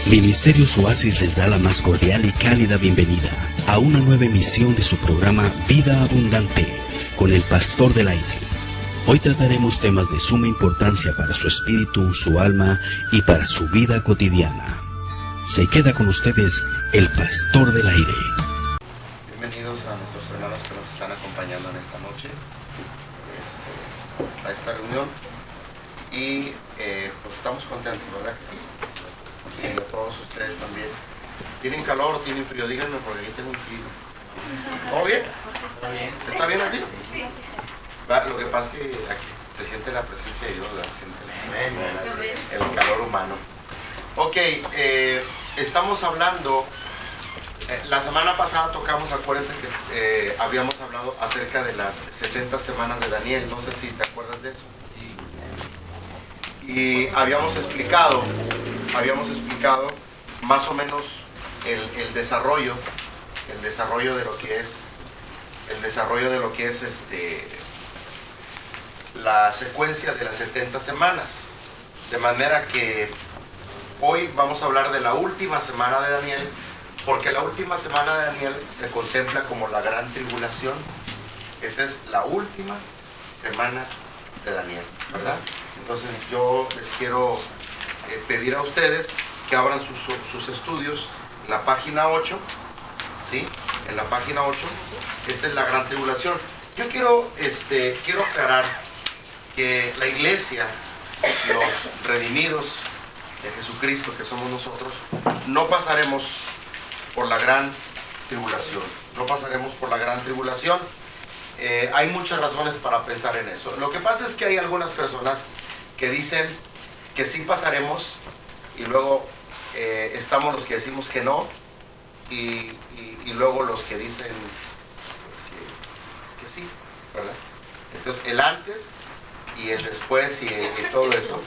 Ministerios Oasis les da la más cordial y cálida bienvenida a una nueva emisión de su programa Vida Abundante con el Pastor del Aire. Hoy trataremos temas de suma importancia para su espíritu, su alma y para su vida cotidiana. Se queda con ustedes el Pastor del Aire. Bienvenidos a nuestros hermanos que nos están acompañando en esta noche a esta reunión y pues estamos contentos, ¿verdad que sí? Y a todos ustedes también. ¿Tienen calor o tienen frío? Díganme porque aquí tengo un frío. ¿Todo bien? ¿Está bien así? Lo que pasa es que aquí se siente la presencia de Dios, se siente el calor humano. Ok, estamos hablando, la semana pasada tocamos, acuérdense que habíamos hablado acerca de las 70 semanas de Daniel, no sé si te acuerdas de eso. Y habíamos explicado más o menos el desarrollo de lo que es la secuencia de las 70 semanas, de manera que hoy vamos a hablar de la última semana de Daniel, porque la última semana de Daniel se contempla como la gran tribulación. Esa es la última semana de Daniel, ¿verdad? Entonces yo les quiero pedir a ustedes que abran sus estudios en la página 8, ¿sí? En la página 8, esta es la gran tribulación. Yo quiero aclarar que la iglesia, los redimidos de Jesucristo que somos nosotros, no pasaremos por la gran tribulación. No pasaremos por la gran tribulación. Hay muchas razones para pensar en eso. Lo que pasa es que hay algunas personas que dicen que sí pasaremos y luego estamos los que decimos que no y luego los que dicen pues, que sí, ¿verdad? Entonces el antes y el después y todo eso.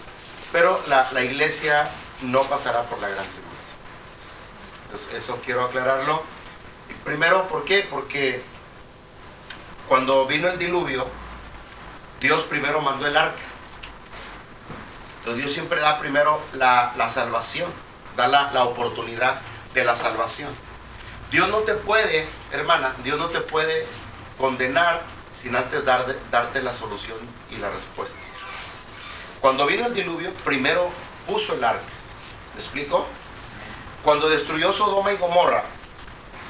Pero la iglesia no pasará por la gran tribulación. Entonces eso quiero aclararlo. Primero, ¿por qué? Porque cuando vino el diluvio, Dios primero mandó el arca. Entonces Dios siempre da primero la salvación, da la oportunidad de la salvación. Dios no te puede, hermana, Dios no te puede condenar sin antes darte la solución y la respuesta. Cuando vino el diluvio, primero puso el arca. ¿Me explico? Cuando destruyó Sodoma y Gomorra,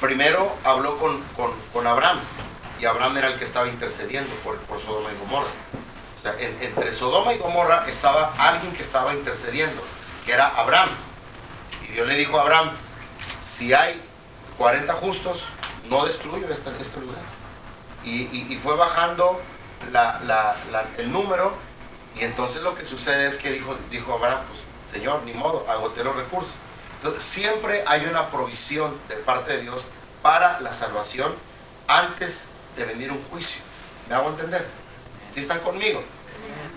primero habló con Abraham, y Abraham era el que estaba intercediendo por Sodoma y Gomorra. O sea, entre Sodoma y Gomorra estaba alguien que estaba intercediendo, que era Abraham. Y Dios le dijo a Abraham, si hay 40 justos, no destruyo este lugar. Y fue bajando el número, y entonces lo que sucede es que dijo Abraham, pues Señor, ni modo, agoté los recursos. Entonces siempre hay una provisión de parte de Dios para la salvación antes de venir un juicio. ¿Me hago entender? ¿Sí están conmigo?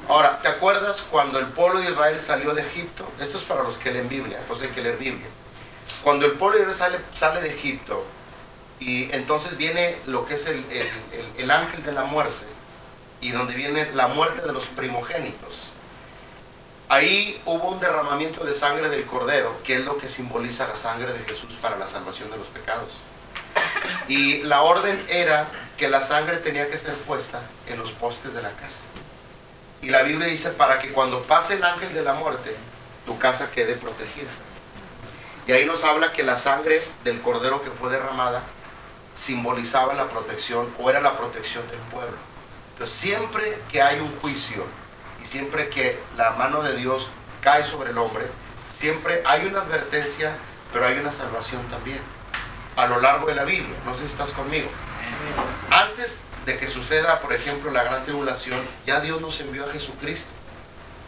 Ahora, ¿te acuerdas cuando el pueblo de Israel salió de Egipto? Esto es para los que leen Biblia, entonces hay que leer Biblia. Cuando el pueblo de Israel sale de Egipto, y entonces viene lo que es el ángel de la muerte, y donde viene la muerte de los primogénitos. Ahí hubo un derramamiento de sangre del cordero, que es lo que simboliza la sangre de Jesús para la salvación de los pecados. Y la orden era que la sangre tenía que ser puesta en los postes de la casa. Y la Biblia dice, para que cuando pase el ángel de la muerte, tu casa quede protegida. Y ahí nos habla que la sangre del cordero que fue derramada simbolizaba la protección, o era la protección del pueblo. Entonces siempre que hay un juicio y siempre que la mano de Dios cae sobre el hombre, siempre hay una advertencia, pero hay una salvación también a lo largo de la Biblia. No sé si estás conmigo. Antes de que suceda, por ejemplo, la gran tribulación, ya Dios nos envió a Jesucristo.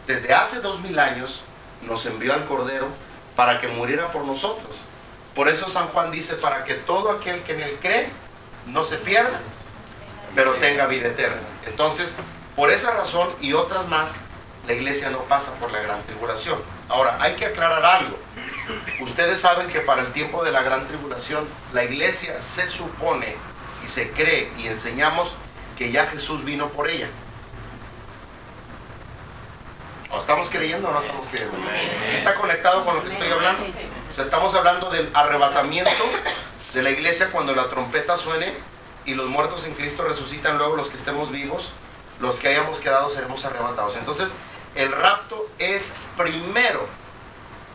Desde hace 2000 años nos envió al Cordero para que muriera por nosotros. Por eso San Juan dice, para que todo aquel que en él cree no se pierda, pero tenga vida eterna. Entonces, por esa razón y otras más, la iglesia no pasa por la gran tribulación. Ahora, hay que aclarar algo. Ustedes saben que para el tiempo de la gran tribulación, la iglesia se supone y se cree y enseñamos que ya Jesús vino por ella. ¿O estamos creyendo o no estamos creyendo? ¿Sí está conectado con lo que estoy hablando? O sea, estamos hablando del arrebatamiento de la iglesia cuando la trompeta suene y los muertos en Cristo resucitan, luego los que estemos vivos, los que hayamos quedado seremos arrebatados. Entonces, el rapto es primero,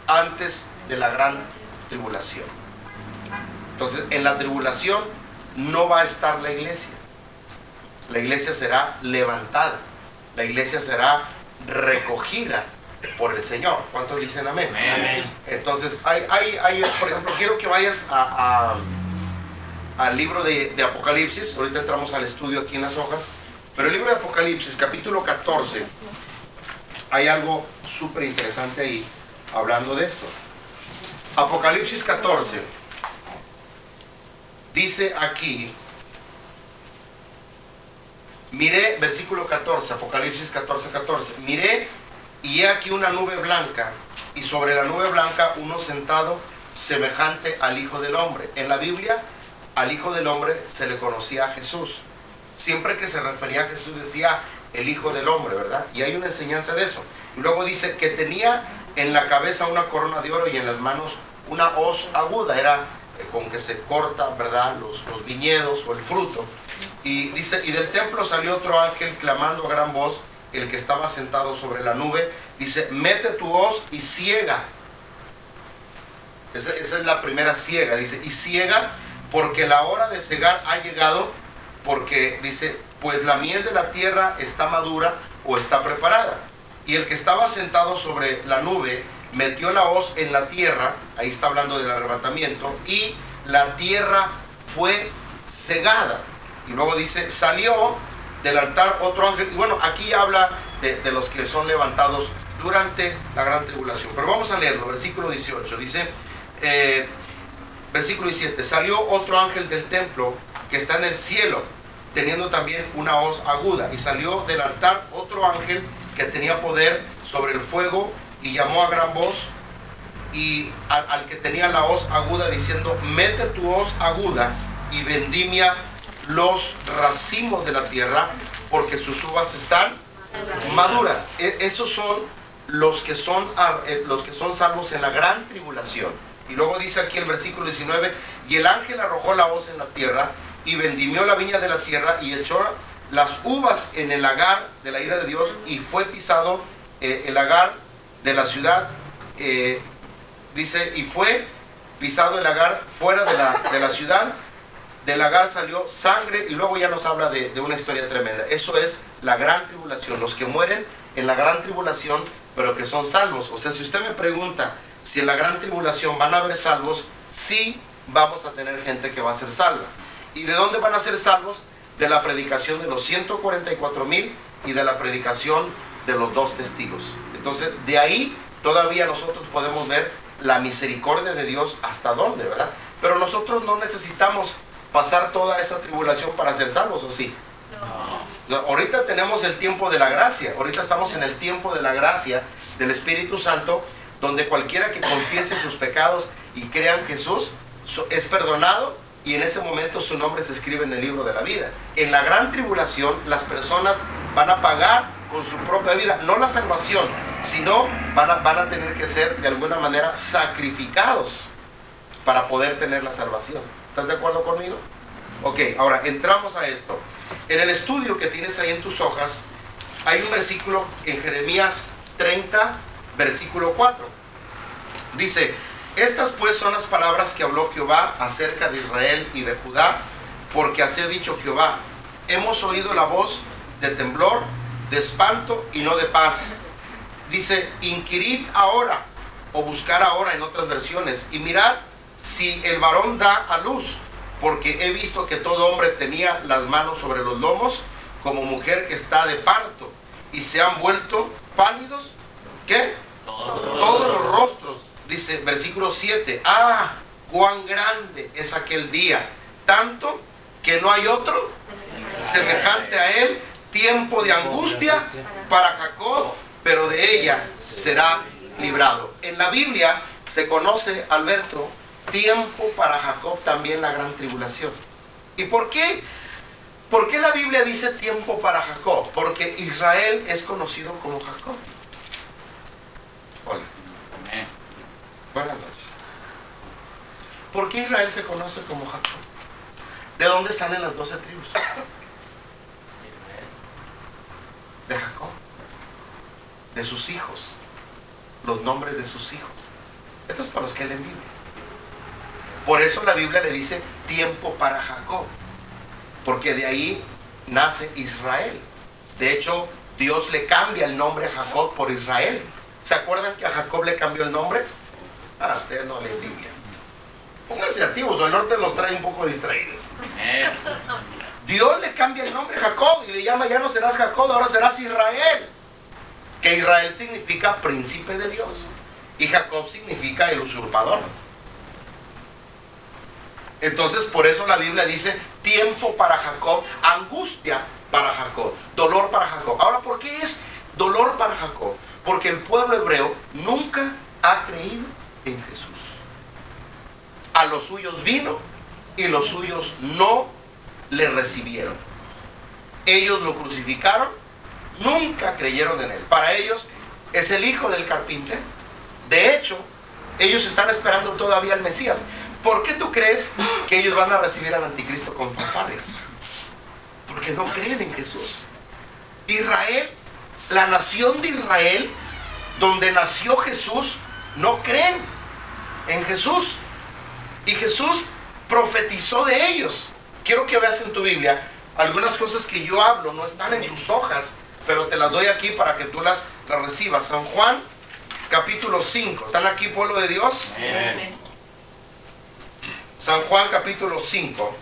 antes de la gran tribulación. Entonces, en la tribulación no va a estar la iglesia. La iglesia será levantada. La iglesia será recogida por el Señor. ¿Cuántos dicen amén? Amén. Entonces, por ejemplo, quiero que vayas al libro de Apocalipsis. Ahorita entramos al estudio aquí en las hojas. Pero el libro de Apocalipsis, capítulo 14, hay algo súper interesante ahí, hablando de esto. Apocalipsis 14, dice aquí, miré, versículo 14, Apocalipsis 14, 14, miré y he aquí una nube blanca, y sobre la nube blanca uno sentado semejante al Hijo del Hombre. En la Biblia, al Hijo del Hombre se le conocía a Jesús. Siempre que se refería a Jesús decía el Hijo del Hombre, ¿verdad? Y hay una enseñanza de eso. Y luego dice que tenía en la cabeza una corona de oro y en las manos una hoz aguda. Era con que se corta, ¿verdad?, los viñedos o el fruto. Y dice, y del templo salió otro ángel clamando a gran voz, el que estaba sentado sobre la nube. Dice, mete tu hoz y ciega. Esa es la primera ciega. Dice, y ciega porque la hora de cegar ha llegado, porque dice, pues la miel de la tierra está madura o está preparada. Y el que estaba sentado sobre la nube metió la hoz en la tierra, ahí está hablando del arrebatamiento, y la tierra fue cegada. Y luego dice, salió del altar otro ángel. Y bueno, aquí habla de los que son levantados durante la gran tribulación. Pero vamos a leerlo, versículo 18. Dice, versículo 17, salió otro ángel del templo que está en el cielo, teniendo también una hoz aguda. Y salió del altar otro ángel que tenía poder sobre el fuego, y llamó a gran voz y al que tenía la hoz aguda, diciendo, mete tu hoz aguda y vendimia los racimos de la tierra, porque sus uvas están maduras. Esos son los que son salvos en la gran tribulación. Y luego dice aquí el versículo 19, y el ángel arrojó la hoz en la tierra y vendimió la viña de la tierra y echó las uvas en el lagar de la ira de Dios, y fue pisado el lagar de la ciudad, dice, y fue pisado el lagar fuera de la ciudad. Del lagar salió sangre, y luego ya nos habla de una historia tremenda. Eso es la gran tribulación, los que mueren en la gran tribulación, pero que son salvos. O sea, si usted me pregunta si en la gran tribulación van a haber salvos, sí vamos a tener gente que va a ser salva. ¿Y de dónde van a ser salvos? De la predicación de los 144,000 y de la predicación de los 2 testigos. Entonces, de ahí todavía nosotros podemos ver la misericordia de Dios hasta dónde, ¿verdad? Pero nosotros no necesitamos pasar toda esa tribulación para ser salvos, ¿o sí? No. Ahorita tenemos el tiempo de la gracia, ahorita estamos en el tiempo de la gracia del Espíritu Santo, donde cualquiera que confiese sus pecados y crea en Jesús es perdonado, y en ese momento su nombre se escribe en el libro de la vida. En la gran tribulación las personas van a pagar con su propia vida, no la salvación, sino van a tener que ser de alguna manera sacrificados para poder tener la salvación. ¿Estás de acuerdo conmigo? Ok, ahora entramos a esto. En el estudio que tienes ahí en tus hojas, hay un versículo en Jeremías 30, versículo 4. Dice, estas pues son las palabras que habló Jehová acerca de Israel y de Judá, porque así ha dicho Jehová, hemos oído la voz de temblor, de espanto y no de paz. Dice, inquirid ahora, o buscar ahora en otras versiones, y mirad si el varón da a luz, porque he visto que todo hombre tenía las manos sobre los lomos, como mujer que está de parto, y se han vuelto pálidos, ¿qué? Todos los rostros. Dice, versículo 7, ah, cuán grande es aquel día, tanto que no hay otro semejante a él, tiempo de angustia para Jacob, pero de ella será librado. En la Biblia se conoce, Alberto, tiempo para Jacob también la gran tribulación. ¿Y por qué? ¿Por qué la Biblia dice tiempo para Jacob? Porque Israel es conocido como Jacob. Hola. Amén. Buenas noches. ¿Por qué Israel se conoce como Jacob? ¿De dónde salen las 12 tribus? De Jacob, de sus hijos, los nombres de sus hijos. Esto es para los que leen Biblia. Por eso la Biblia le dice tiempo para Jacob, porque de ahí nace Israel. De hecho, Dios le cambia el nombre a Jacob por Israel. ¿Se acuerdan que a Jacob le cambió el nombre? Ustedes no leen Biblia. Pónganse activos, el norte los trae un poco distraídos. Dios le cambia el nombre a Jacob y le llama, ya no serás Jacob, ahora serás Israel. Que Israel significa príncipe de Dios y Jacob significa el usurpador. Entonces por eso la Biblia dice tiempo para Jacob, angustia para Jacob, dolor para Jacob. Ahora, ¿por qué es dolor para Jacob? Porque el pueblo hebreo nunca ha creído en Jesús. A los suyos vino y los suyos no le recibieron. Ellos lo crucificaron, nunca creyeron en él. Para ellos es el hijo del carpintero. De hecho, ellos están esperando todavía al Mesías. ¿Por qué tú crees que ellos van a recibir al anticristo con fanfarrias? Porque no creen en Jesús. Israel, la nación de Israel, donde nació Jesús, no creen en Jesús. Y Jesús profetizó de ellos. Quiero que veas en tu Biblia, algunas cosas que yo hablo no están en tus hojas, pero te las doy aquí para que tú las recibas. San Juan, capítulo 5. ¿Están aquí, pueblo de Dios? Amén. San Juan, capítulo 5.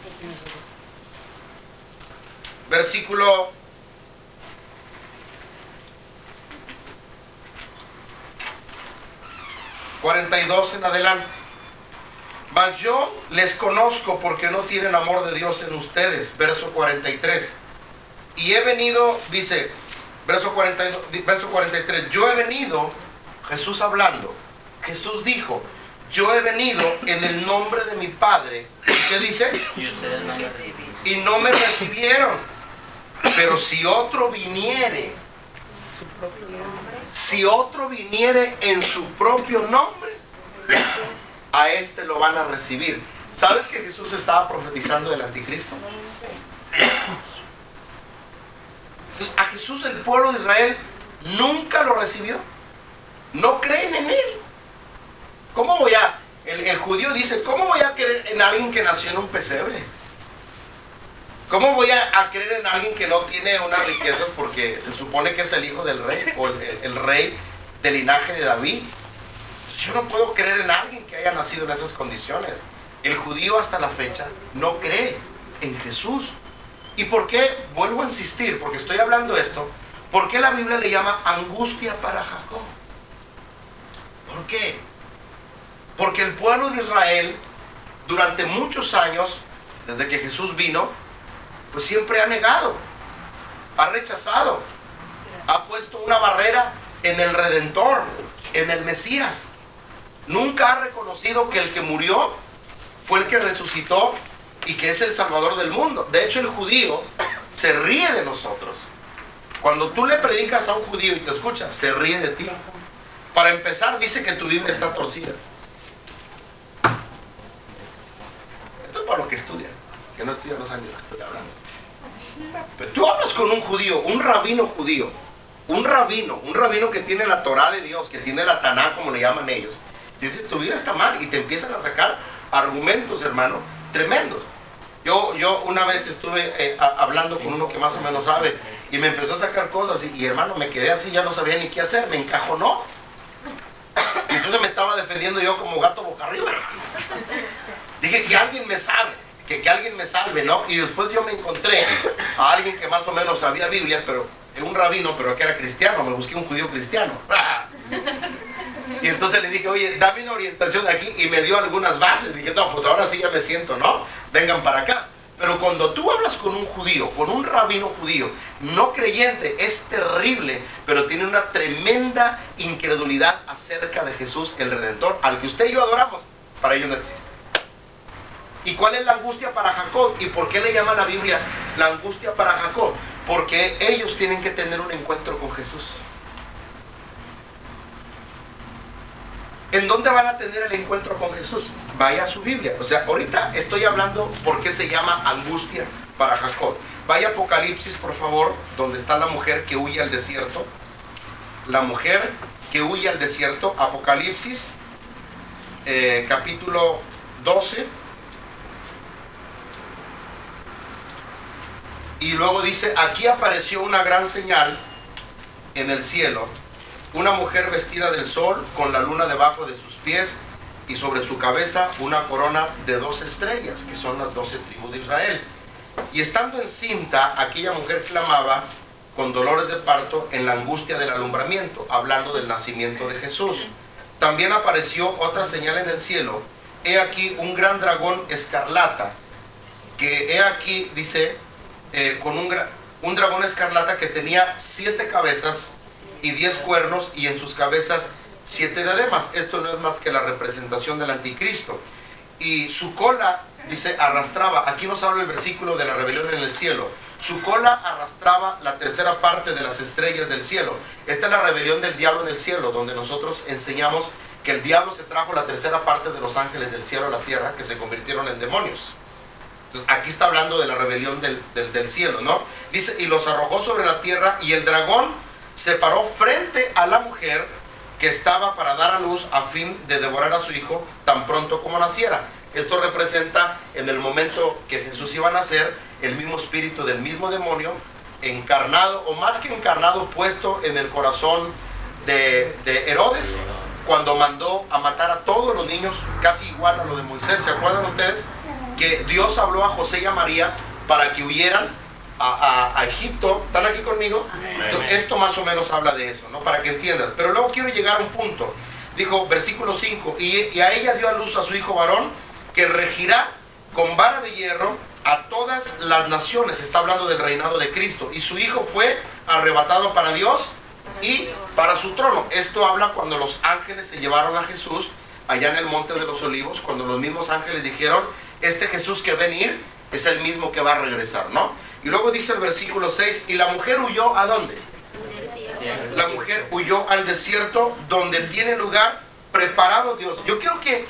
Versículo 42 en adelante. Mas yo les conozco porque no tienen amor de Dios en ustedes. Verso 43. Y he venido, dice, verso 43, yo he venido, Jesús hablando, Jesús dijo, yo he venido en el nombre de mi Padre. ¿Qué dice? Y ustedes no me recibieron. Y no me recibieron. Pero si otro viniere en su propio nombre, a este lo van a recibir. ¿Sabes que Jesús estaba profetizando del anticristo? Entonces, a Jesús el pueblo de Israel nunca lo recibió. No creen en él. ¿Cómo voy a...? El judío dice, ¿cómo voy a creer en alguien que nació en un pesebre? ¿Cómo voy a creer en alguien que no tiene unas riquezas porque se supone que es el hijo del rey o el rey del linaje de David? Yo no puedo creer en alguien que haya nacido en esas condiciones. El judío hasta la fecha no cree en Jesús. ¿Y por qué? Vuelvo a insistir, porque estoy hablando esto. ¿Por qué la Biblia le llama angustia para Jacob? ¿Por qué? Porque el pueblo de Israel, durante muchos años, desde que Jesús vino, pues siempre ha negado, ha rechazado, ha puesto una barrera en el Redentor, en el Mesías. Nunca ha reconocido que el que murió fue el que resucitó y que es el Salvador del mundo. De hecho, el judío se ríe de nosotros. Cuando tú le predicas a un judío y te escucha, se ríe de ti. Para empezar, dice que tu Biblia está torcida. Esto es para los que estudian, que no estudian no saben de lo que estoy hablando. Pero tú hablas con un judío, un rabino judío, un rabino que tiene la Torá de Dios, que tiene la Taná, como le llaman ellos. Dices, tu Biblia está mal, y te empiezan a sacar argumentos, hermano, tremendos. Yo una vez estuve hablando con uno que más o menos sabe, y me empezó a sacar cosas, y hermano, me quedé así, ya no sabía ni qué hacer, me encajonó. Y entonces me estaba defendiendo yo como gato boca arriba. Dije que alguien me salve, que alguien me salve, ¿no? Y después yo me encontré a alguien que más o menos sabía Biblia, pero un rabino, pero que era cristiano. Me busqué un judío cristiano. Y entonces le dije, oye, dame una orientación de aquí, y me dio algunas bases. Dije, no, pues ahora sí ya me siento, ¿no? Vengan para acá. Pero cuando tú hablas con un judío, con un rabino judío, no creyente, es terrible, pero tiene una tremenda incredulidad acerca de Jesús, el Redentor, al que usted y yo adoramos. Para ellos no existe. ¿Y cuál es la angustia para Jacob? ¿Y por qué le llama la Biblia la angustia para Jacob? Porque ellos tienen que tener un encuentro con Jesús. ¿En dónde van a tener el encuentro con Jesús? Vaya a su Biblia. O sea, ahorita estoy hablando por qué se llama angustia para Jacob. Vaya a Apocalipsis, por favor, donde está la mujer que huye al desierto. La mujer que huye al desierto. Apocalipsis, capítulo 12. Y luego dice, aquí apareció una gran señal en el cielo. Una mujer vestida del sol, con la luna debajo de sus pies, y sobre su cabeza una corona de 12 estrellas, que son las 12 tribus de Israel. Y estando encinta, aquella mujer clamaba con dolores de parto en la angustia del alumbramiento, hablando del nacimiento de Jesús. También apareció otra señal en el cielo. He aquí un gran dragón escarlata, que he aquí, dice, con un dragón escarlata que tenía 7 cabezas y 10 cuernos, y en sus cabezas 7 diademas. Esto no es más que la representación del anticristo. Y su cola, dice, arrastraba, aquí nos habla el versículo de la rebelión en el cielo, su cola arrastraba la tercera parte de las estrellas del cielo. Esta es la rebelión del diablo en el cielo, donde nosotros enseñamos que el diablo se trajo la tercera parte de los ángeles del cielo a la tierra, que se convirtieron en demonios. Entonces, aquí está hablando de la rebelión del cielo, ¿no? Dice, y los arrojó sobre la tierra, y el dragón se paró frente a la mujer que estaba para dar a luz, a fin de devorar a su hijo tan pronto como naciera. Esto representa en el momento que Jesús iba a nacer, el mismo espíritu del mismo demonio, encarnado, o más que encarnado, puesto en el corazón de Herodes, cuando mandó a matar a todos los niños, casi igual a lo de Moisés. ¿Se acuerdan ustedes? Que Dios habló a José y a María para que huyeran a Egipto. ¿Están aquí conmigo? Entonces, esto más o menos habla de eso, ¿no? Para que entiendan. Pero luego quiero llegar a un punto. Dijo, versículo 5, y a ella dio a luz a su hijo varón, que regirá con vara de hierro a todas las naciones. Está hablando del reinado de Cristo. Y su hijo fue arrebatado para Dios y para su trono. Esto habla cuando los ángeles se llevaron a Jesús allá en el monte de los olivos, cuando los mismos ángeles dijeron, este Jesús que va a venir es el mismo que va a regresar, ¿no? Y luego dice el versículo 6, y la mujer huyó ¿a dónde? La mujer huyó al desierto, donde tiene lugar preparado Dios. Yo quiero que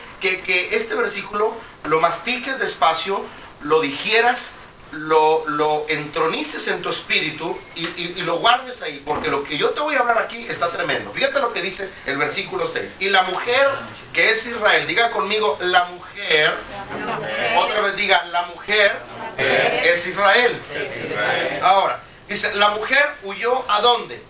este versículo lo mastiques despacio, lo digieras, lo entronices en tu espíritu y lo guardes ahí, porque lo que yo te voy a hablar aquí está tremendo. Fíjate lo que dice el versículo 6. Y la mujer que es Israel, diga conmigo, la mujer, otra vez diga, la mujer es Israel. Ahora, dice, la mujer huyó ¿a dónde?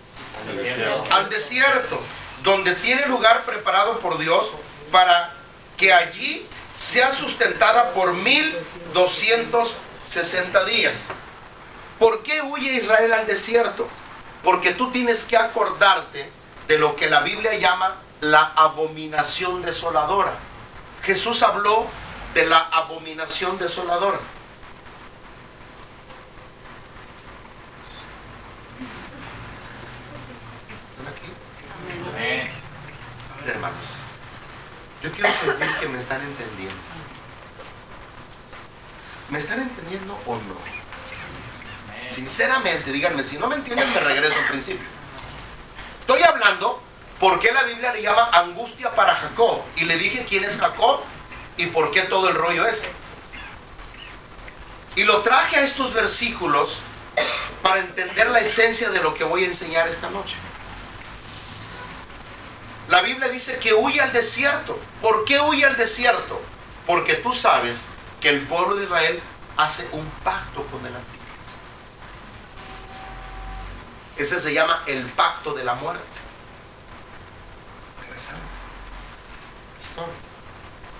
Al desierto, donde tiene lugar preparado por Dios para que allí sea sustentada por 1260 días. ¿Por qué huye Israel al desierto? Porque tú tienes que acordarte de lo que la Biblia llama la abominación desoladora. Jesús habló de la abominación desoladora. ¿Están aquí? Amén. A ver, hermanos, yo quiero sentir que me están entendiendo. ¿Me están entendiendo o no? Sinceramente, díganme, si no me entienden, me regreso al principio. Estoy hablando por qué la Biblia le llama angustia para Jacob. Y le dije quién es Jacob y por qué todo el rollo ese. Y lo traje a estos versículos para entender la esencia de lo que voy a enseñar esta noche. La Biblia dice que huye al desierto. ¿Por qué huye al desierto? Porque tú sabes que el pueblo de Israel hace un pacto con el Anticristo. Ese se llama el pacto de la muerte. Interesante. Pastor,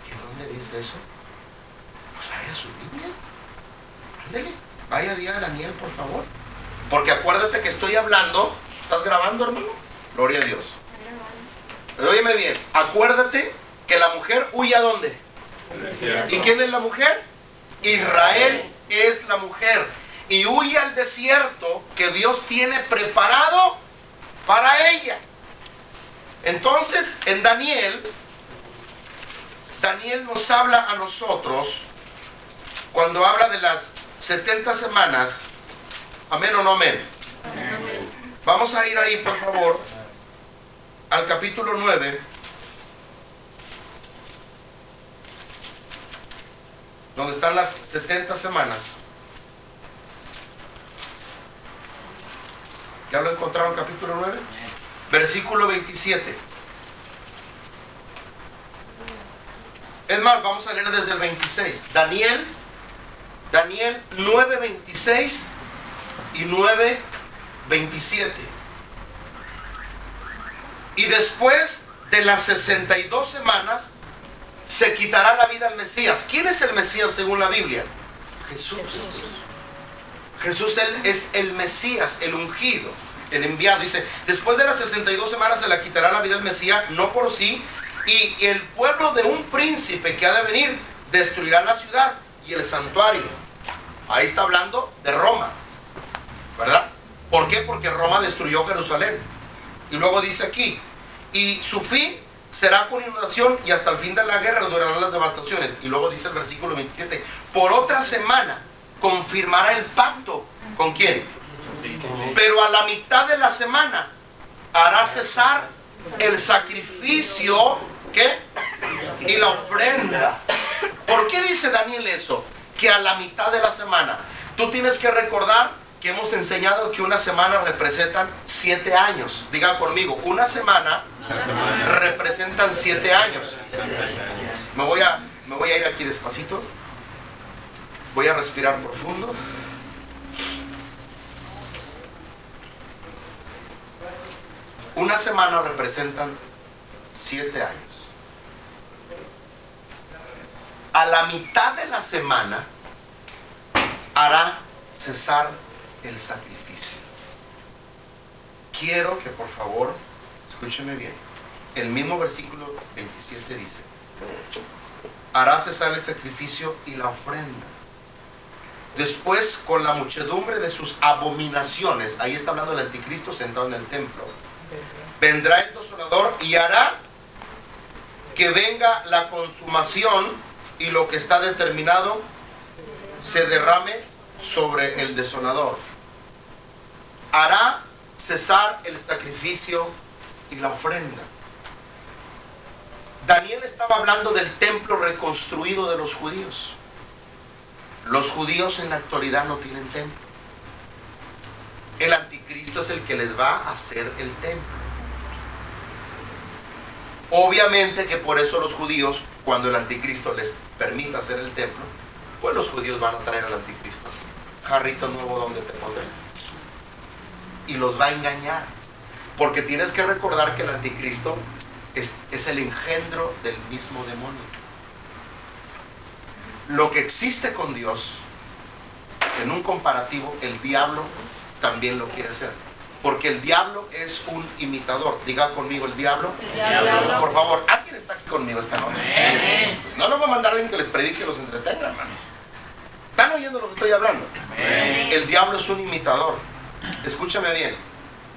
¿y dónde dice eso? Pues vaya a su Biblia. Ándele, vaya día de Daniel, por favor. Porque acuérdate que estoy hablando. ¿Estás grabando, hermano? Gloria a Dios. Pero óyeme bien, acuérdate que la mujer huye ¿a dónde? ¿Y quién es la mujer? Israel es la mujer. Y huye al desierto que Dios tiene preparado para ella. Entonces, en Daniel nos habla a nosotros, cuando habla de las 70 semanas, amén o no amén. Vamos a ir ahí, por favor, al capítulo 9. están las 70 semanas. ¿Ya lo encontraron? Capítulo 9, versículo 27. Es más, vamos a leer desde el 26. Daniel 9:26 y 9:27. Y después de las 62 semanas se quitará la vida al Mesías. ¿Quién es el Mesías según la Biblia? Jesús. Jesús es el Mesías, el ungido, el enviado. Dice, después de las 62 semanas se le quitará la vida al Mesías, no por sí, y el pueblo de un príncipe que ha de venir destruirá la ciudad y el santuario. Ahí está hablando de Roma, ¿verdad? ¿Por qué? Porque Roma destruyó Jerusalén. Y luego dice aquí, y su fin será con inundación y hasta el fin de la guerra durarán las devastaciones. Y luego dice el versículo 27, por otra semana confirmará el pacto. ¿Con quién? Pero a la mitad de la semana hará cesar el sacrificio, ¿qué? Y la ofrenda. ¿Por qué dice Daniel eso? Que a la mitad de la semana. Tú tienes que recordar que hemos enseñado que una semana representan 7 años. Digan conmigo, una semana representan 7 años. Me voy a ir aquí despacito. Voy a respirar profundo. Una semana representan 7 años. A la mitad de la semana hará cesar el sacrificio. Quiero que por favor escúcheme bien. El mismo versículo 27 dice, hará cesar el sacrificio y la ofrenda. Después, con la muchedumbre de sus abominaciones, ahí está hablando el anticristo sentado en el templo, vendrá el desolador y hará que venga la consumación y lo que está determinado se derrame sobre el desolador. Hará cesar el sacrificio y la ofrenda. Daniel estaba hablando del templo reconstruido de los judíos. Los judíos en la actualidad no tienen templo. El anticristo es el que les va a hacer el templo. Obviamente que por eso los judíos, cuando el anticristo les permita hacer el templo, pues los judíos van a traer al anticristo. Jarrito nuevo, ¿dónde te pondré? Y los va a engañar. Porque tienes que recordar que el anticristo es el engendro del mismo demonio. Lo que existe con Dios, en un comparativo, el diablo también lo quiere hacer. Porque el diablo es un imitador. Diga conmigo, el diablo. Por favor, ¿alguien está aquí conmigo esta noche? No lo voy a mandar a alguien que les predique y los entretenga, hermanos. ¿Están oyendo lo que estoy hablando? El diablo es un imitador. Escúchame bien.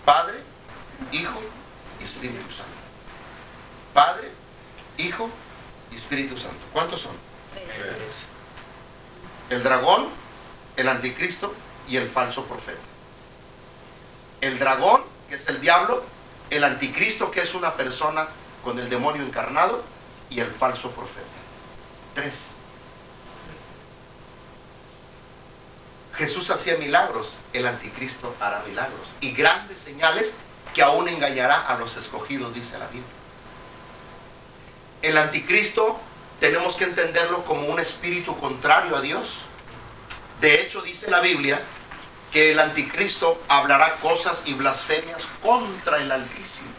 Padre, Hijo y Espíritu Santo. Padre, Hijo y Espíritu Santo. ¿Cuántos son? 3. El dragón, el anticristo y el falso profeta. El dragón, que es el diablo, el anticristo, que es una persona con el demonio encarnado, y el falso profeta. 3. Jesús hacía milagros, el anticristo hará milagros y grandes señales que aún engañará a los escogidos, dice la Biblia. El anticristo tenemos que entenderlo como un espíritu contrario a Dios. De hecho, dice la Biblia que el anticristo hablará cosas y blasfemias contra el Altísimo.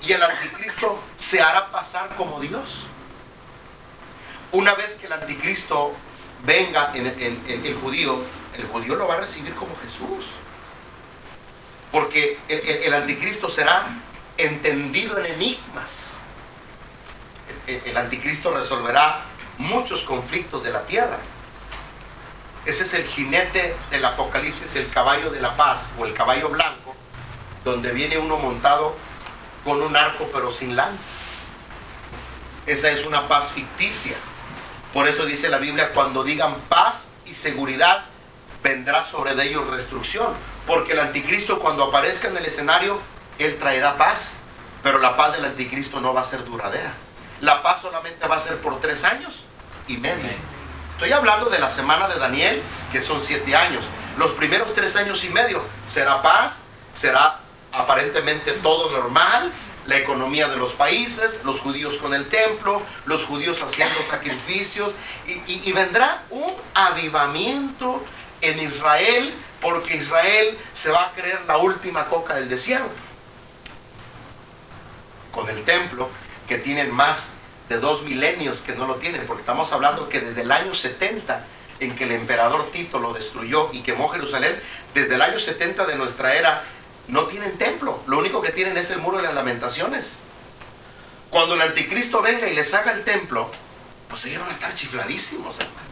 Y el anticristo se hará pasar como Dios. Una vez que el anticristo venga, el judío lo va a recibir como Jesús. Porque el anticristo será entendido en enigmas. El anticristo resolverá muchos conflictos de la tierra. Ese es el jinete del Apocalipsis, el caballo de la paz o el caballo blanco, donde viene uno montado con un arco pero sin lanza. Esa es una paz ficticia. Por eso dice la Biblia, cuando digan paz y seguridad, vendrá sobre de ellos destrucción. Porque el anticristo, cuando aparezca en el escenario, él traerá paz, pero la paz del anticristo no va a ser duradera. La paz solamente va a ser por 3 años y medio. Estoy hablando de la semana de Daniel, que son 7 años. Los primeros 3 años y medio será paz, será aparentemente todo normal, la economía de los países, los judíos con el templo, los judíos haciendo sacrificios, y vendrá un avivamiento en Israel, porque Israel se va a creer la última coca del desierto. Con el templo, que tienen más de 2 milenios que no lo tienen, porque estamos hablando que desde el año 70, en que el emperador Tito lo destruyó y quemó Jerusalén, desde el año 70 de nuestra era, no tienen templo. Lo único que tienen es el muro de las lamentaciones. Cuando el anticristo venga y les haga el templo, pues ellos van a estar chifladísimos, hermano.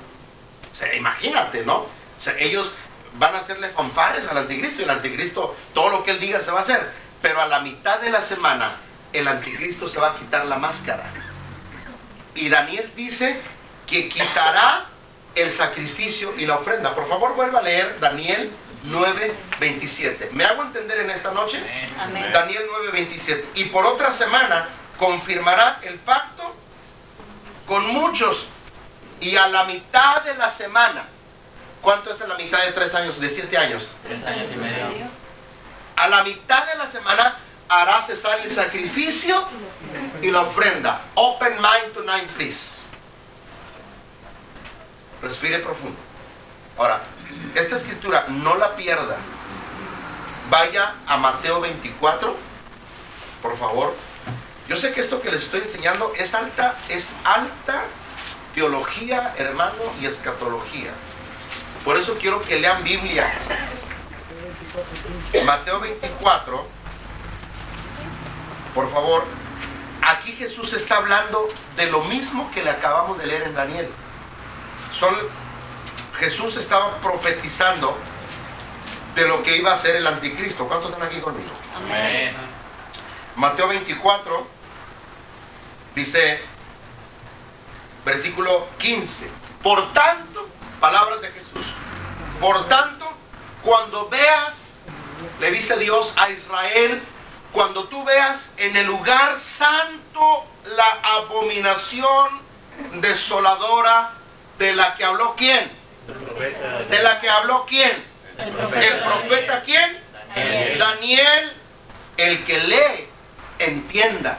O sea, imagínate, ¿no? O sea, ellos van a hacerle fanfares al anticristo, y el anticristo, todo lo que él diga se va a hacer. Pero a la mitad de la semana, el anticristo se va a quitar la máscara. Y Daniel dice que quitará el sacrificio y la ofrenda. Por favor, vuelva a leer Daniel 9:27. ¿Me hago entender en esta noche? Amén. Daniel 9:27. Y por otra semana confirmará el pacto con muchos. Y a la mitad de la semana, ¿cuánto es la mitad de 3 años, de 7 años? 3 años y medio. A la mitad de la semana hará cesar el sacrificio y la ofrenda. Open mind tonight, please. Respire profundo. Ahora, esta escritura no la pierda. Vaya a Mateo 24, por favor. Yo sé que esto que les estoy enseñando es alta teología, hermano, y escatología. Por eso quiero que lean Biblia. Mateo 24, por favor. Aquí Jesús está hablando de lo mismo que le acabamos de leer en Daniel. Jesús estaba profetizando de lo que iba a ser el anticristo. ¿Cuántos están aquí conmigo? Amén. Mateo 24 dice, versículo 15: por tanto, palabras de Jesús, por tanto, cuando veas, le dice Dios a Israel, cuando tú veas en el lugar santo la abominación desoladora de la que habló ¿quién? ¿De la que habló quién? ¿El profeta quién? Daniel. El que lee, entienda.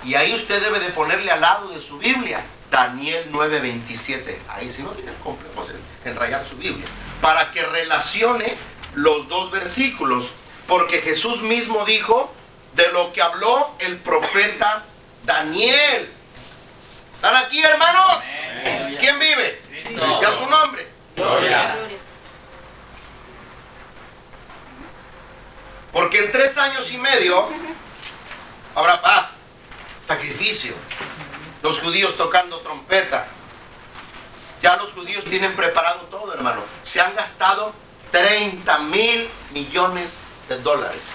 Y ahí usted debe de ponerle al lado de su Biblia Daniel 9:27. Ahí si no tiene complejos en rayar su Biblia, para que relacione los dos versículos, porque Jesús mismo dijo de lo que habló el profeta Daniel. ¿Están aquí, hermanos? Amén. ¿Quién vive? Cristo. ¿Y a su nombre? Gloria. Porque en 3 años y medio habrá paz, sacrificio, los judíos tocando trompeta. Ya los judíos tienen preparado todo, hermano. Se han gastado 30,000 millones de dólares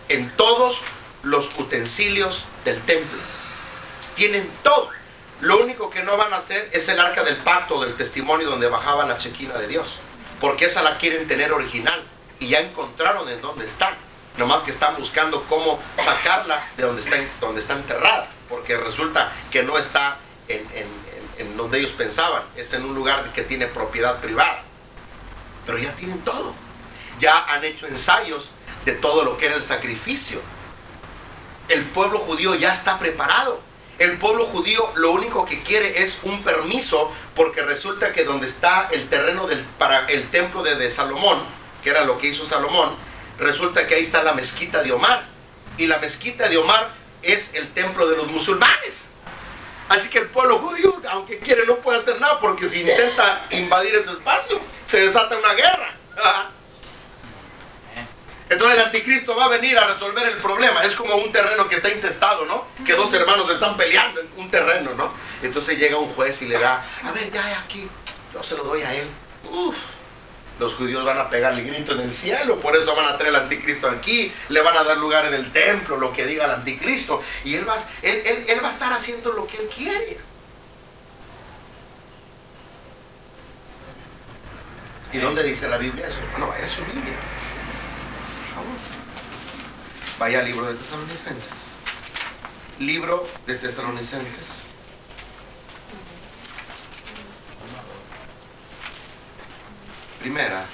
en todos los utensilios del templo. Tienen todo. Lo único que no van a hacer es el arca del pacto, del testimonio, donde bajaba la chequina de Dios, porque esa la quieren tener original, y ya encontraron en dónde está. Nomás que están buscando cómo sacarla de donde está enterrada, porque resulta que no está en donde ellos pensaban, es en un lugar que tiene propiedad privada. Pero ya tienen todo. Ya han hecho ensayos de todo lo que era el sacrificio. El pueblo judío ya está preparado. El pueblo judío lo único que quiere es un permiso, porque resulta que donde está el terreno para el templo de Salomón, que era lo que hizo Salomón, resulta que ahí está la mezquita de Omar, y la mezquita de Omar es el templo de los musulmanes. Así que el pueblo judío, aunque quiere, no puede hacer nada, porque si intenta invadir ese espacio, se desata una guerra. Entonces el anticristo va a venir a resolver el problema. Es como un terreno que está intestado, ¿no? Que 2 hermanos están peleando en un terreno, ¿no? Entonces llega un juez y le da, a ver, ya aquí, yo se lo doy a él. Uf. Los judíos van a pegarle grito en el cielo, por eso van a traer al anticristo aquí, le van a dar lugar en el templo, lo que diga el anticristo, y él va a estar haciendo lo que él quiere. ¿Y dónde dice la Biblia eso? Bueno, vaya a su Biblia. Por favor. Vaya al libro de Tesalonicenses. Libro de Tesalonicenses. Primera.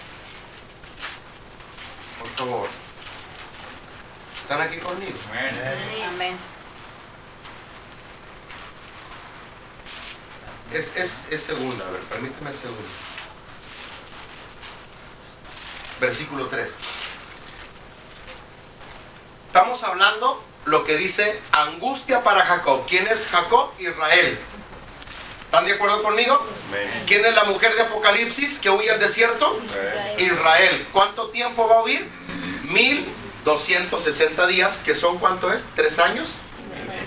Por favor. ¿Están aquí conmigo? Amén. Amén. Es segunda, a ver, permíteme segunda. Versículo 3. Estamos hablando lo que dice angustia para Jacob. ¿Quién es Jacob? Israel. ¿Están de acuerdo conmigo? Amén. ¿Quién es la mujer de Apocalipsis que huye al desierto? Israel. ¿Cuánto tiempo va a huir? 1260 días, que son, ¿cuánto es? 3 años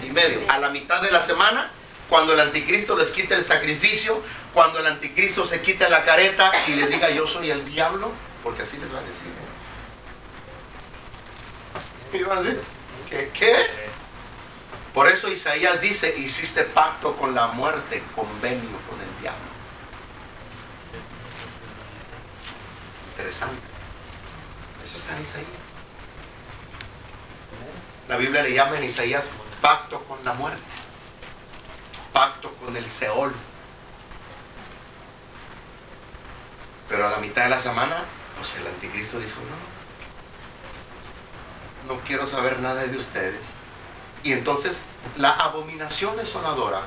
y medio. A la mitad de la semana, cuando el anticristo les quite el sacrificio, cuando el anticristo se quite la careta y les diga yo soy el diablo, porque así les va a decir. ¿Y van a decir? ¿Qué? Por eso Isaías dice, hiciste pacto con la muerte, convenio con el diablo. Interesante. Eso está en Isaías. La Biblia le llama en Isaías pacto con la muerte, pacto con el Seol. Pero a la mitad de la semana, pues el anticristo dijo, no quiero saber nada de ustedes. Y entonces la abominación desoladora.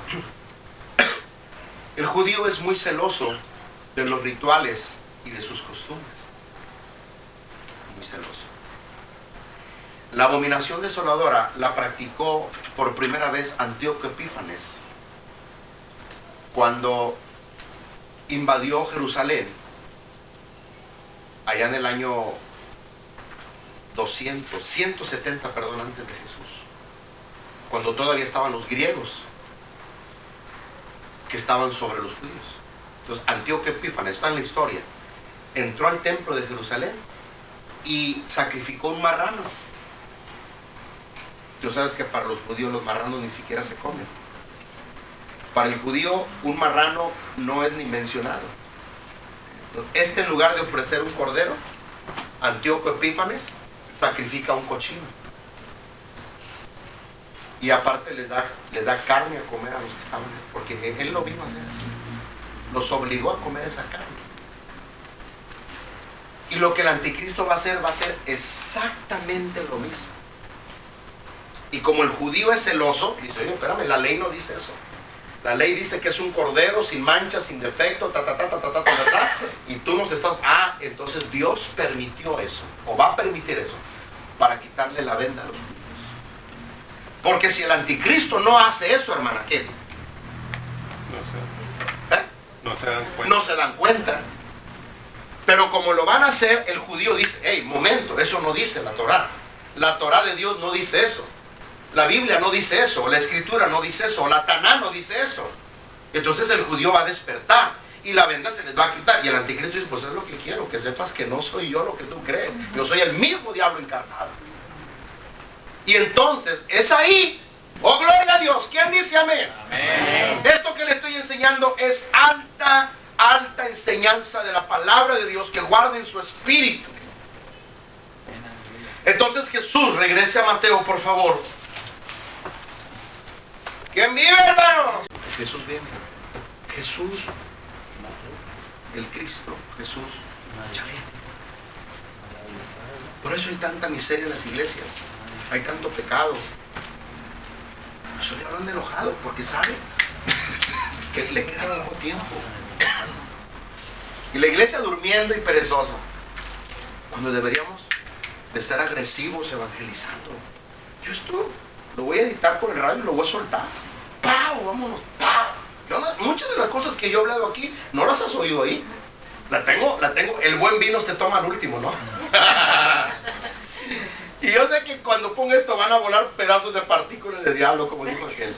El judío es muy celoso de los rituales y de sus costumbres. Muy celoso. La abominación desoladora la practicó por primera vez Antíoco Epífanes cuando invadió Jerusalén allá en el año 170 antes de Jesús, cuando todavía estaban los griegos que estaban sobre los judíos. Entonces Antíoco Epífanes, está en la historia, entró al templo de Jerusalén y sacrificó un marrano. Tú sabes que para los judíos los marranos ni siquiera se comen. Para el judío un marrano no es ni mencionado. Entonces, en lugar de ofrecer un cordero, Antíoco Epífanes sacrifica un cochino. Y aparte les da carne a comer a los que estaban, porque él lo vino a hacer así. Los obligó a comer esa carne. Y lo que el anticristo va a hacer exactamente lo mismo. Y como el judío es celoso, dice, oye, espérame, la ley no dice eso. La ley dice que es un cordero sin mancha, sin defecto, y tú nos estás... entonces Dios permitió eso, o va a permitir eso, para quitarle la venda a los judíos. Porque si el anticristo no hace eso, hermana, ¿qué? No se dan cuenta. No se dan cuenta. Pero como lo van a hacer, el judío dice, hey, momento, eso no dice la Torá. La Torá de Dios no dice eso. La Biblia no dice eso, la Escritura no dice eso, la Taná no dice eso. Entonces el judío va a despertar y la venda se les va a quitar. Y el anticristo dice, pues es lo que quiero, que sepas que no soy yo lo que tú crees. Yo soy el mismo diablo encarnado. Y entonces es ahí, oh gloria a Dios, ¿quién dice amén? Amén. Esto que le estoy enseñando es alta enseñanza de la palabra de Dios que guarda en su espíritu. Entonces Jesús, regrese a Mateo, por favor. ¿Quién vive, hermano? Jesús viene. Jesús, el Cristo, Jesús, ya viene. Por eso hay tanta miseria en las iglesias. Hay tanto pecado. Eso le hablan de enojado, porque sabe que le queda poco tiempo. Y la iglesia durmiendo y perezosa, cuando deberíamos de ser agresivos evangelizando. Yo esto lo voy a editar por el radio y lo voy a soltar. ¡Pau! Vámonos. ¡Pau! Muchas de las cosas que yo he hablado aquí no las has oído ahí. La tengo. El buen vino se toma al último, ¿no? Y yo sé que cuando ponga esto van a volar pedazos de partículas de diablo, como dijo aquel.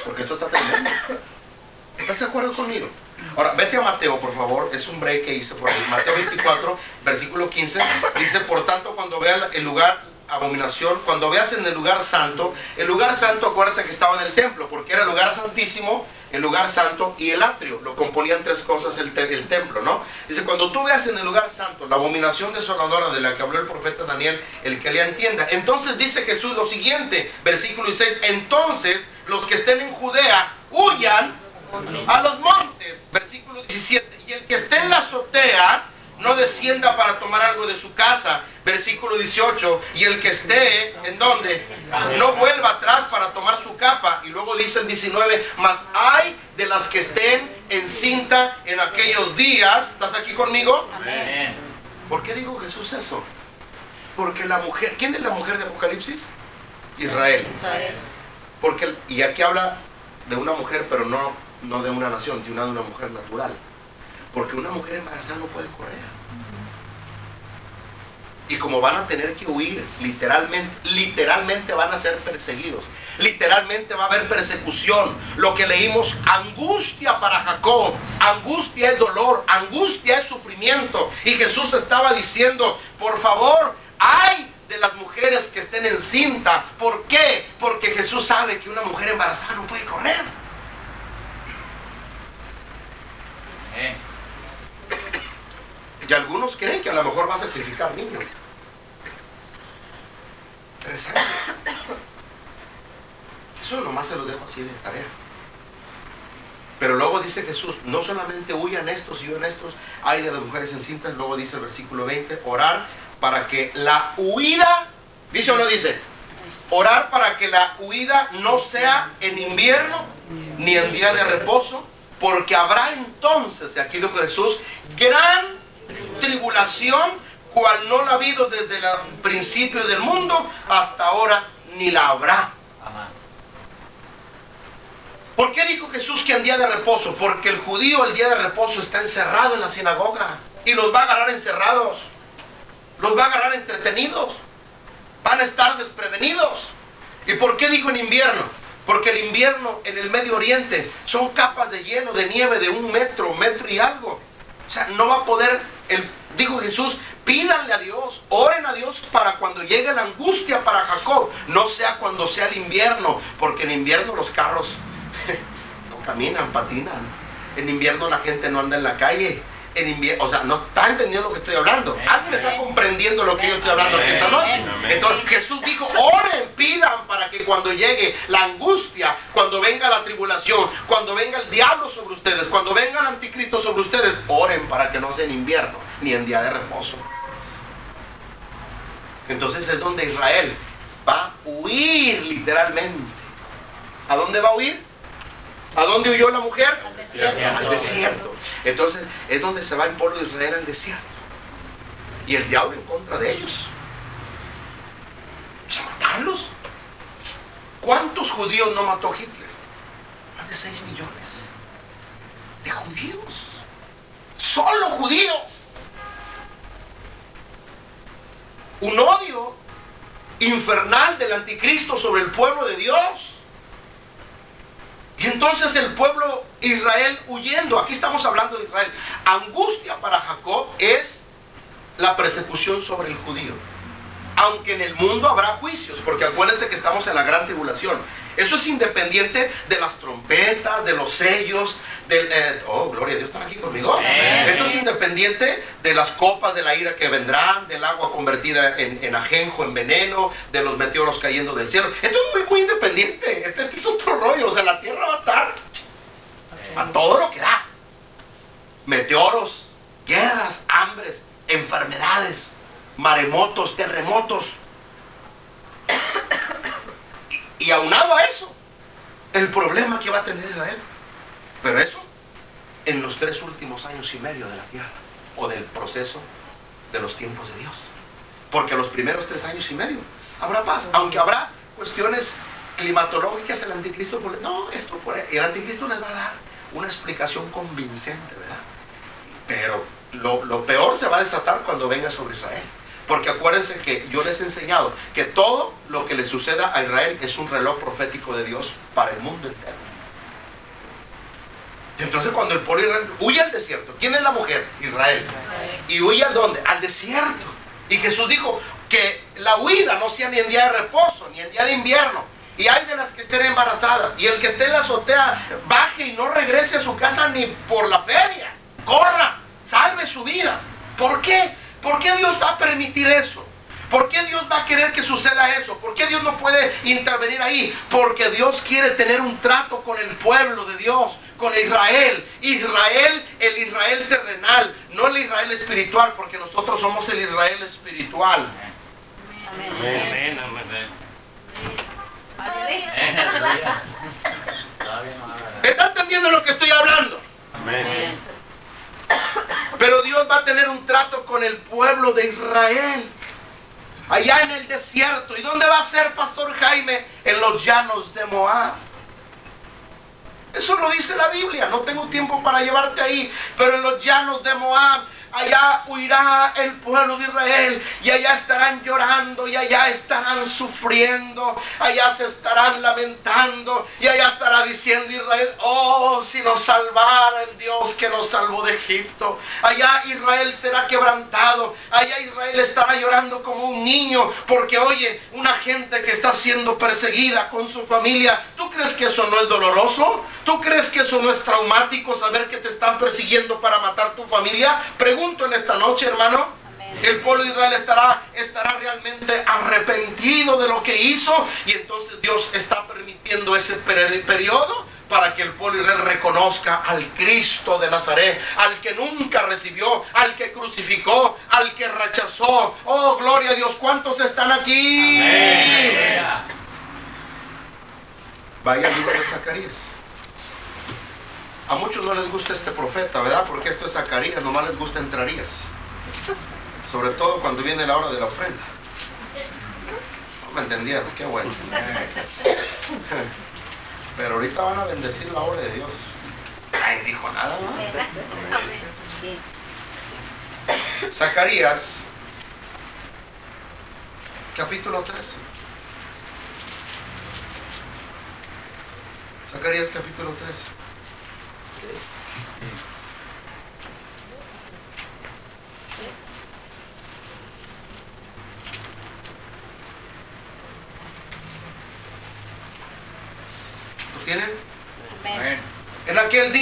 Porque esto está tremendo. ¿Estás de acuerdo conmigo? Ahora, vete a Mateo, por favor. Es un break que hice por ahí. Mateo 24, versículo 15. Dice, por tanto, cuando vean el lugar, abominación, cuando veas en el lugar santo, acuérdate que estaba en el templo, porque era el lugar santísimo, el lugar santo y el atrio. Lo componían tres cosas el templo, ¿no? Dice, cuando tú veas en el lugar santo la abominación desoladora de la que habló el profeta Daniel, el que le entienda. Entonces dice Jesús lo siguiente, versículo 16, entonces los que estén en Judea huyan a los montes, versículo 17, y el que esté en las no descienda para tomar algo de su casa. Versículo 18, y el que esté, ¿en dónde? No vuelva atrás para tomar su capa. Y luego dice el 19, mas hay de las que estén encinta en aquellos días. ¿Estás aquí conmigo? Amén. ¿Por qué dijo Jesús eso? Porque la mujer, ¿quién es la mujer de Apocalipsis? Israel. Porque, y aquí habla de una mujer, pero no de una nación, sino de una mujer natural. Porque una mujer embarazada no puede correr. Y como van a tener que huir, literalmente van a ser perseguidos. Literalmente va a haber persecución. Lo que leímos, angustia para Jacob. Angustia es dolor, angustia es sufrimiento. Y Jesús estaba diciendo, por favor, ay de las mujeres que estén encinta. ¿Por qué? Porque Jesús sabe que una mujer embarazada no puede correr. Y algunos creen que a lo mejor va a sacrificar niños. 3 años. Eso nomás se lo dejo así de tarea. Pero luego dice Jesús, no solamente huyan estos y huyan estos, hay de las mujeres encintas. Luego dice el versículo 20, orar para que la huida, ¿dice o no dice? Orar para que la huida no sea en invierno ni en día de reposo, porque habrá entonces, aquí dijo Jesús, gran tribulación, cual no la ha habido desde el principio del mundo hasta ahora, ni la habrá. ¿Por qué dijo Jesús que en día de reposo? Porque el judío el día de reposo está encerrado en la sinagoga y los va a agarrar encerrados, los va a agarrar entretenidos, van a estar desprevenidos. ¿Y por qué dijo en invierno? Porque el invierno en el Medio Oriente son capas de hielo, de nieve de 1 metro, metro y algo. O sea, no va a poder, dijo Jesús, pídanle a Dios, oren a Dios para cuando llegue la angustia para Jacob, no sea cuando sea el invierno, porque en invierno los carros no caminan, patinan. En invierno la gente no anda en la calle. En invierno, o sea, no está entendiendo lo que estoy hablando. ¿Alguien está comprendiendo lo que yo estoy hablando aquí esta noche? Entonces Jesús dijo, oren, pidan para que cuando llegue la angustia, cuando venga la tribulación, cuando venga el diablo sobre ustedes, cuando venga el anticristo sobre ustedes, oren para que no sea en invierno ni en día de reposo. Entonces es donde Israel va a huir literalmente. ¿A dónde va a huir? ¿A dónde huyó la mujer? Al desierto. Al desierto. Entonces es donde se va el pueblo de Israel al desierto. Y el diablo en contra de ellos. ¿A matarlos? ¿Cuántos judíos no mató Hitler? Más de 6 millones de judíos. Solo judíos. Un odio infernal del anticristo sobre el pueblo de Dios. Y entonces el pueblo Israel huyendo, aquí estamos hablando de Israel. Angustia para Jacob es la persecución sobre el judío. Aunque en el mundo habrá juicios, porque acuérdense que estamos en la gran tribulación. Eso es independiente de las trompetas, de los sellos, oh, gloria a Dios, ¿están aquí conmigo? Esto es independiente de las copas de la ira que vendrán, del agua convertida en ajenjo, en veneno, de los meteoros cayendo del cielo. Esto es muy, muy independiente. Este es otro rollo. O sea, la tierra va a estar a todo lo que da. Meteoros, guerras, hambres, enfermedades, maremotos, terremotos. Y aunado a eso, el problema que va a tener Israel. Pero eso en los 3 últimos años y medio de la tierra, o del proceso de los tiempos de Dios. Porque los primeros 3 años y medio habrá paz, aunque habrá cuestiones climatológicas. El anticristo, no, esto por ahí, el anticristo les va a dar una explicación convincente, ¿verdad? Pero lo peor se va a desatar cuando venga sobre Israel. Porque acuérdense que yo les he enseñado que todo lo que le suceda a Israel es un reloj profético de Dios para el mundo entero. Entonces cuando el pueblo de Israel huye al desierto, ¿quién es la mujer? Israel. ¿Y huye a dónde? Al desierto. Y Jesús dijo que la huida no sea ni en día de reposo, ni en día de invierno. Y hay de las que estén embarazadas. Y el que esté en la azotea, baje y no regrese a su casa ni por la feria. Corra, salve su vida. ¿Por qué? ¿Por qué Dios va a permitir eso? ¿Por qué Dios va a querer que suceda eso? ¿Por qué Dios no puede intervenir ahí? Porque Dios quiere tener un trato con el pueblo de Dios. con Israel. Israel, el Israel terrenal, no el Israel espiritual, porque nosotros somos el Israel espiritual. Amén, amén. ¿Está entendiendo lo que estoy hablando? Amén. Pero Dios va a tener un trato con el pueblo de Israel, allá en el desierto. ¿Y dónde va a ser, Pastor Jaime? En los llanos de Moab. Eso lo dice la Biblia. No tengo tiempo para llevarte ahí, pero en los llanos de Moab, allá huirá el pueblo de Israel, y allá estarán llorando, y allá estarán sufriendo, allá se estarán lamentando, y allá estará diciendo Israel: oh, si nos salvara el Dios que nos salvó de Egipto. Allá Israel será quebrantado, allá Israel estará llorando como un niño, porque oye, una gente que está siendo perseguida con su familia. ¿Tú crees que eso no es doloroso? ¿Tú crees que eso no es traumático, saber que te están persiguiendo para matar tu familia? Pregunto en esta noche, hermano. Amén. El pueblo de Israel estará realmente arrepentido de lo que hizo, y entonces Dios está permitiendo ese periodo para que el pueblo de Israel reconozca al Cristo de Nazaret, al que nunca recibió, al que crucificó, al que rechazó. Oh, gloria a Dios. ¿Cuántos están aquí? Amén. Vaya al libro de Zacarías. A muchos no les gusta este profeta, ¿verdad? Porque esto es Zacarías, nomás les gusta entrarías. Sobre todo cuando viene la hora de la ofrenda. No me entendieron, qué bueno. Pero ahorita van a bendecir la obra de Dios. Ay, dijo nada más. Zacarías, capítulo 13. Zacarías, capítulo 13. ¿Lo tienen? Amén. En aquel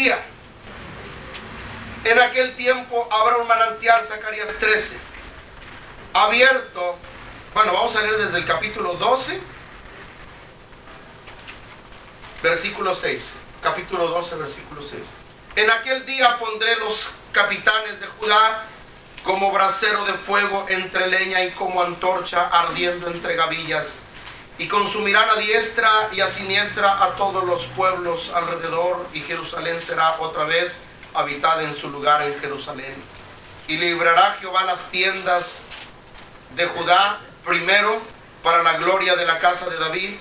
tiempo habrá un manantial, Zacarías 13, abierto. Bueno, vamos a leer desde el capítulo 12, versículo 6. Capítulo 12, versículo 6. En aquel día pondré los capitanes de Judá como brasero de fuego entre leña y como antorcha ardiendo entre gavillas, y consumirán a diestra y a siniestra a todos los pueblos alrededor, y Jerusalén será otra vez habitada en su lugar en Jerusalén. Y librará Jehová las tiendas de Judá primero para la gloria de la casa de David,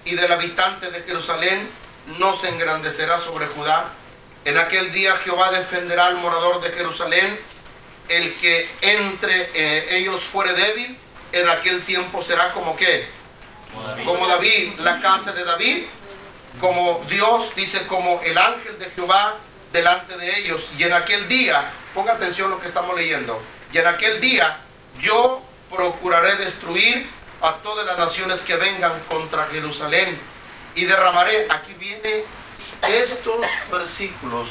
y del habitante de Jerusalén no se engrandecerá sobre Judá. En aquel día Jehová defenderá al morador de Jerusalén, el que entre ellos fuere débil, en aquel tiempo será como ¿qué? Como David, la casa de David, como Dios, dice, como el ángel de Jehová delante de ellos. Y en aquel día, ponga atención a lo que estamos leyendo, y en aquel día yo procuraré destruir a todas las naciones que vengan contra Jerusalén, y derramaré, aquí viene estos versículos.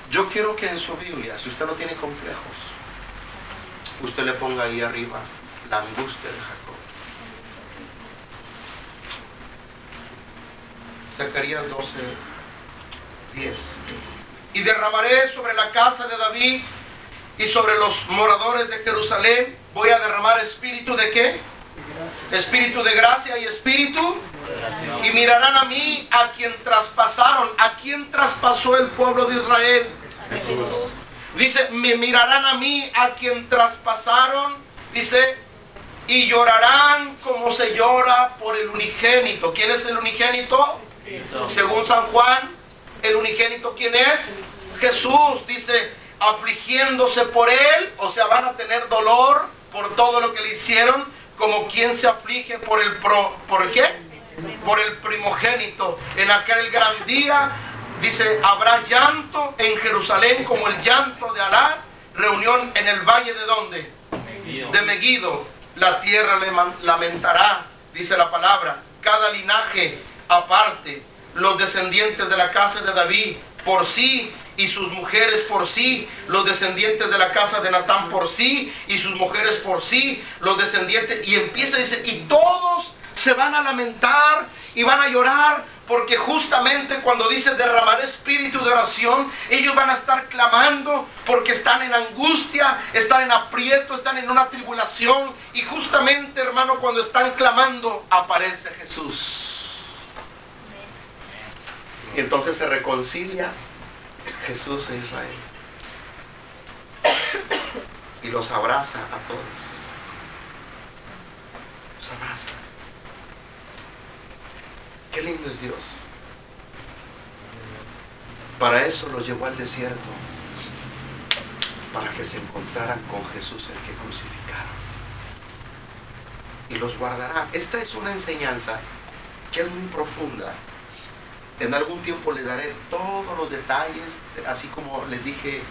Yo quiero que en su Biblia, si usted no tiene complejos, usted le ponga ahí arriba la angustia de Jacob. Zacarías 12, 10. Y derramaré sobre la casa de David y sobre los moradores de Jerusalén, voy a derramar espíritu de ¿qué? Espíritu de gracia y espíritu. Y mirarán a mí, a quien traspasaron. ¿A quién traspasó el pueblo de Israel? Jesús. Dice, me mirarán a mí, a quien traspasaron. Dice, y llorarán como se llora por el unigénito. ¿Quién es el unigénito? Jesús. Según San Juan, el unigénito, ¿quién es? Jesús. Dice, afligiéndose por él, o sea, van a tener dolor por todo lo que le hicieron, como quien se aflige por el ¿por qué? Por el primogénito. En aquel gran día, dice, habrá llanto en Jerusalén como el llanto de Alad, reunión en el valle de ¿dónde? De Megiddo. La tierra le lamentará, dice la palabra, cada linaje aparte, los descendientes de la casa de David por sí y sus mujeres por sí, los descendientes de la casa de Natán por sí y sus mujeres por sí, los descendientes, y empieza, dice, y todos se van a lamentar y van a llorar porque justamente cuando dice derramar espíritu de oración, ellos van a estar clamando porque están en angustia, están en aprieto, están en una tribulación, y justamente, hermano, cuando están clamando, aparece Jesús. Y entonces se reconcilia Jesús e Israel y los abraza a todos. Los abraza. Qué lindo es Dios. Para eso los llevó al desierto, para que se encontraran con Jesús, el que crucificaron, y los guardará. Esta es una enseñanza que es muy profunda. En algún tiempo les daré todos los detalles, así como les dije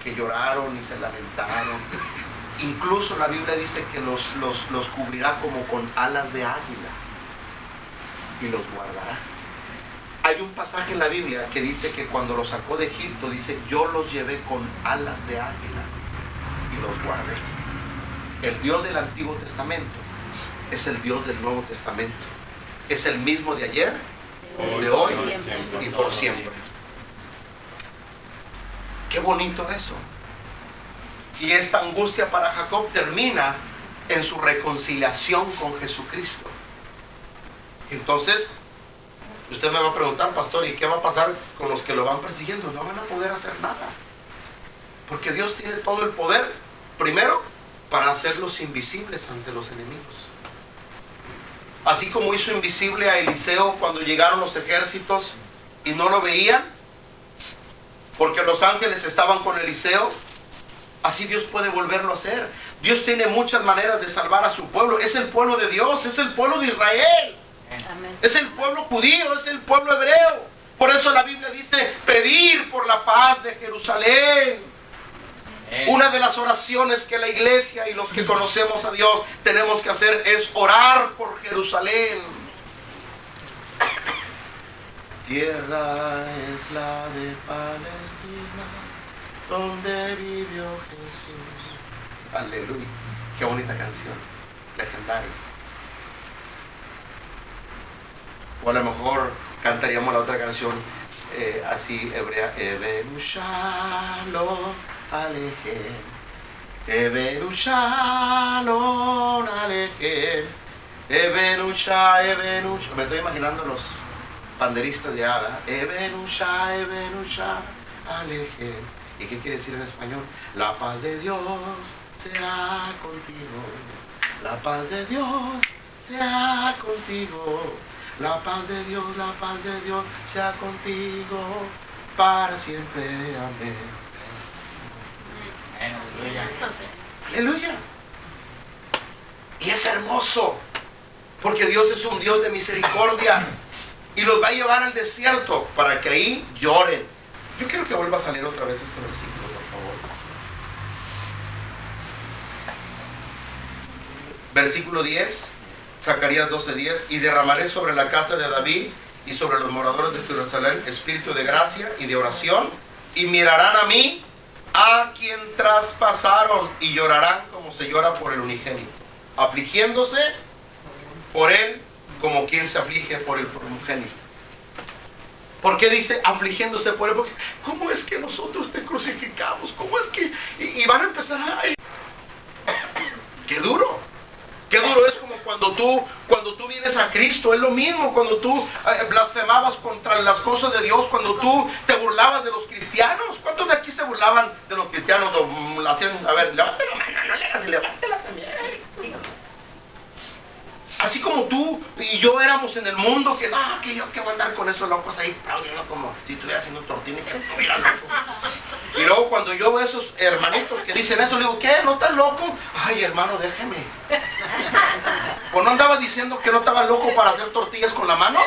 que lloraron y se lamentaron. Incluso la Biblia dice que los cubrirá como con alas de águila y los guardará. Hay un pasaje en la Biblia que dice que cuando los sacó de Egipto, dice: yo los llevé con alas de águila y los guardé. El Dios del Antiguo Testamento es el Dios del Nuevo Testamento. Es el mismo de ayer, de hoy y por siempre. Qué bonito eso. Y esta angustia para Jacob termina en su reconciliación con Jesucristo. Entonces, usted me va a preguntar, pastor, ¿y qué va a pasar con los que lo van persiguiendo? No van a poder hacer nada, porque Dios tiene todo el poder, primero, para hacerlos invisibles ante los enemigos. Así como hizo invisible a Eliseo cuando llegaron los ejércitos y no lo veían, porque los ángeles estaban con Eliseo, así Dios puede volverlo a hacer. Dios tiene muchas maneras de salvar a su pueblo. Es el pueblo de Dios, es el pueblo de Israel. Amén. Es el pueblo judío, es el pueblo hebreo. Por eso la Biblia dice: pedir por la paz de Jerusalén. Una de las oraciones que la iglesia y los que conocemos a Dios tenemos que hacer es orar por Jerusalén. Tierra es la de Palestina, donde vivió Jesús. Aleluya. Qué bonita canción, legendaria. O a lo mejor cantaríamos la otra canción así hebrea: Ebenu Shalom Alejem, Ebenu Shalom Alejem, Ebenu Shalom. Me estoy imaginando los banderistas de Ada. Ebenu Shalom Alejem. ¿Y qué quiere decir en español? La paz de Dios sea contigo. La paz de Dios sea contigo. La paz de Dios sea contigo para siempre. Amén. Aleluya. Aleluya. Y es hermoso, porque Dios es un Dios de misericordia y los va a llevar al desierto para que ahí lloren. Yo quiero que vuelva a salir otra vez este versículo, por favor. Versículo 10. Zacarías 12:10: y derramaré sobre la casa de David y sobre los moradores de Jerusalén espíritu de gracia y de oración, y mirarán a mí, a quien traspasaron, y llorarán como se llora por el unigénito, afligiéndose por él como quien se aflige por el unigénito. ¿Por qué dice afligiéndose por él? Porque ¿cómo es que nosotros te crucificamos? ¿Cómo es que...? Y van a empezar a... ¡ay! ¡Qué duro! Qué duro es como cuando tú vienes a Cristo. Es lo mismo cuando tú blasfemabas contra las cosas de Dios, cuando tú te burlabas de los cristianos. ¿Cuántos de aquí se burlaban de los cristianos? O hacían, a ver, levante la mano, no le hagas, levántela también. Así como tú y yo éramos en el mundo, que no, que yo que voy a andar con esos locos ahí aplaudiendo como si estuviera haciendo tortilla y que estuviera loco. Y luego cuando yo veo esos hermanitos que dicen eso, le digo: ¿qué? ¿No estás loco? Ay, hermano, déjeme. ¿O no andabas diciendo que no estaba loco para hacer tortillas con la mano?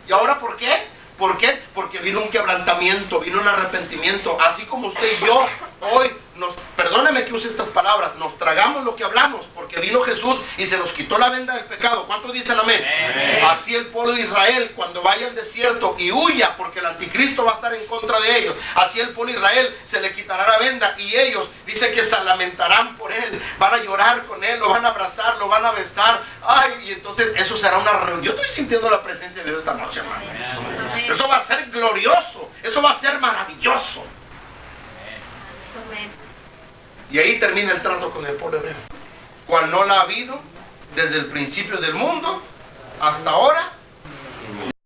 ¿Y ahora por qué? ¿Por qué? Porque vino un quebrantamiento, vino un arrepentimiento. Así como usted y yo hoy, perdóneme que use estas palabras, nos tragamos lo que hablamos. ¿Por qué? porque vino Jesús y se nos quitó la venda del pecado. ¿Cuántos dicen amén? Amén. Así el pueblo de Israel, cuando vaya al desierto y huya, porque el anticristo va a estar en contra de ellos, así el pueblo de Israel se le quitará la venda y ellos, dice que se lamentarán por él, van a llorar con él, lo van a abrazar, lo van a besar. Ay, y entonces eso será una reunión. Yo estoy sintiendo la presencia de Dios esta noche, hermano. Amén. Eso va a ser glorioso, eso va a ser maravilloso. Y ahí termina el trato con el pueblo hebreo, cual no la ha habido desde el principio del mundo hasta ahora